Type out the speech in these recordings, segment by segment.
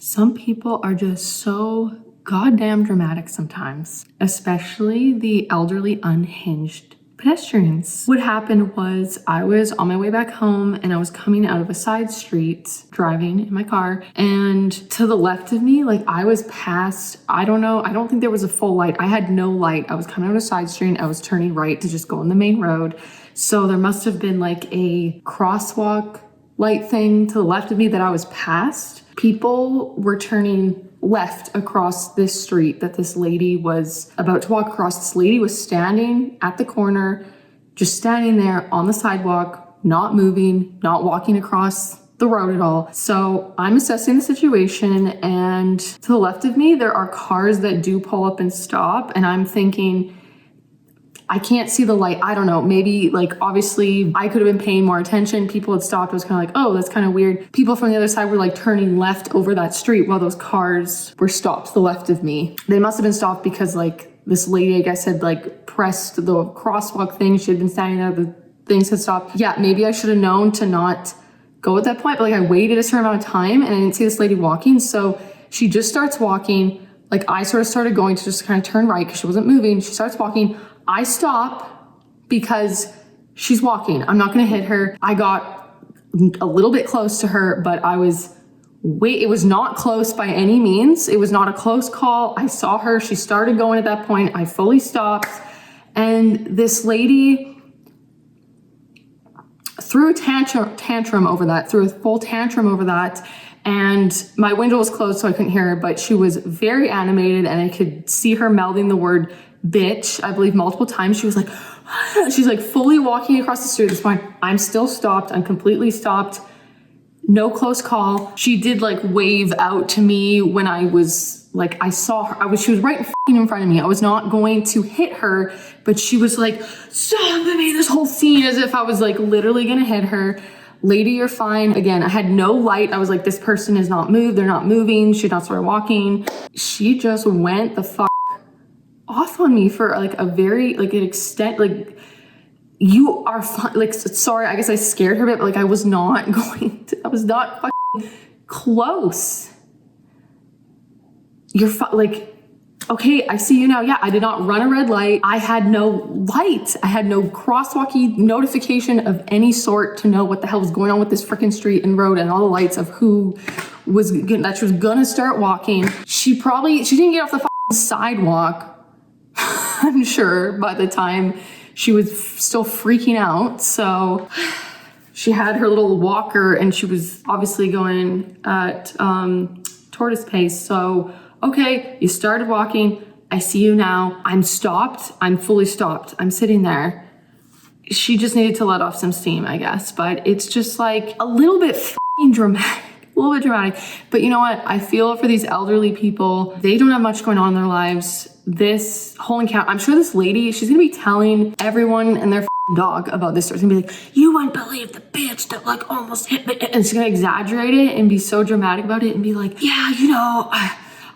Some people are just so goddamn dramatic sometimes, especially the elderly unhinged pedestrians. What happened was I was on my way back home and I was coming out of a side street driving in my car, and to the left of me, like I was past, I don't think there was a full light. I had no light. I was coming out of a side street. I was turning right to just go on the main road. So there must have been like a crosswalk light thing to the left of me that I was past. People were turning left across this street that this lady was about to walk across. This lady was standing at the corner, just standing there on the sidewalk, not moving, not walking across the road at all. So I'm assessing the situation, and to the left of me, there are cars that do pull up and stop. And I'm thinking, I can't see the light. I don't know. Maybe like, obviously I could have been paying more attention. People had stopped. I was kind of like, oh, that's kind of weird. People from the other side were like turning left over that street while those cars were stopped to the left of me. They must have been stopped because like this lady, I guess, had like pressed the crosswalk thing. She had been standing there. The things had stopped. Yeah, maybe I should have known to not go at that point. But like I waited a certain amount of time and I didn't see this lady walking. So she just starts walking. Like I sort of started going to just kind of turn right because she wasn't moving. She starts walking. I stop because she's walking. I'm not going to hit her. I got a little bit close to her, but it was not close by any means. It was not a close call. I saw her. She started going at that point. I fully stopped. And this lady threw a tantrum over that, threw a full tantrum over that. And my window was closed, so I couldn't hear her, but she was very animated and I could see her mouthing the word bitch, I believe, multiple times. She was like, she's like fully walking across the street at this point. I'm still stopped. I'm completely stopped. No close call. She did like wave out to me when I was like, I saw her. She was right in front of me. I was not going to hit her, but she was like, stop me, this whole scene as if I was like literally gonna hit her. Lady, you're fine. Again, I had no light. I was like, this person is not moved. They're not moving. She not started walking. She just went the fuck off on me for like a very, like an extent, like you are fine. Like, sorry, I guess I scared her a bit, but like I was not I was not fucking close. You're like, okay, I see you now. Yeah, I did not run a red light. I had no light. I had no crosswalky notification of any sort to know what the hell was going on with this freaking street and road and all the lights of who was that she was gonna start walking. She didn't get off the fucking sidewalk. I'm sure by the time she was still freaking out. So she had her little walker and she was obviously going at tortoise pace. So, okay, you started walking. I see you now. I'm stopped. I'm fully stopped. I'm sitting there. She just needed to let off some steam, I guess. But it's just like a little bit fucking dramatic. A little bit dramatic. But you know what? I feel for these elderly people. They don't have much going on in their lives. This whole encounter, I'm sure this lady, she's gonna be telling everyone and their dog about this story. She's gonna be like, you wouldn't believe the bitch that like almost hit me. And she's gonna exaggerate it and be so dramatic about it and be like, yeah, you know,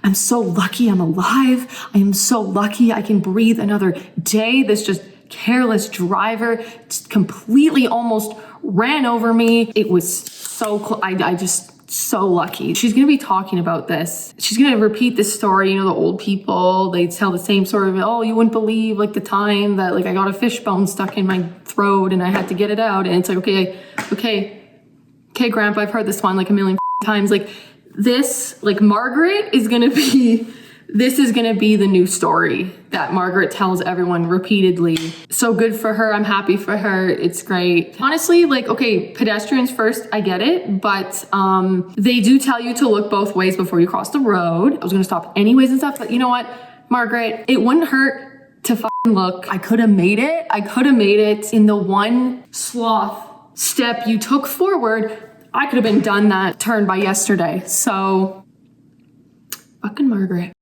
I'm so lucky I'm alive. I am so lucky I can breathe another day. This just careless driver completely almost ran over me. It was so close. I just so lucky. She's gonna be talking about this. She's gonna repeat this story. You know, the old people, they tell the same story of, oh, you wouldn't believe like the time that like I got a fish bone stuck in my throat and I had to get it out. And it's like, okay, grandpa, I've heard this one like a million times. Like this, like Margaret is gonna be, this is gonna be the new story that Margaret tells everyone repeatedly. So good for her. I'm happy for her. It's great. Honestly, like, okay, pedestrians first, I get it, but they do tell you to look both ways before you cross the road. I was gonna stop anyways and stuff, but you know what, Margaret, it wouldn't hurt to fucking look. I could have made it. I could have made it in the one sloth step you took forward. I could have been done that turn by yesterday. So fucking Margaret.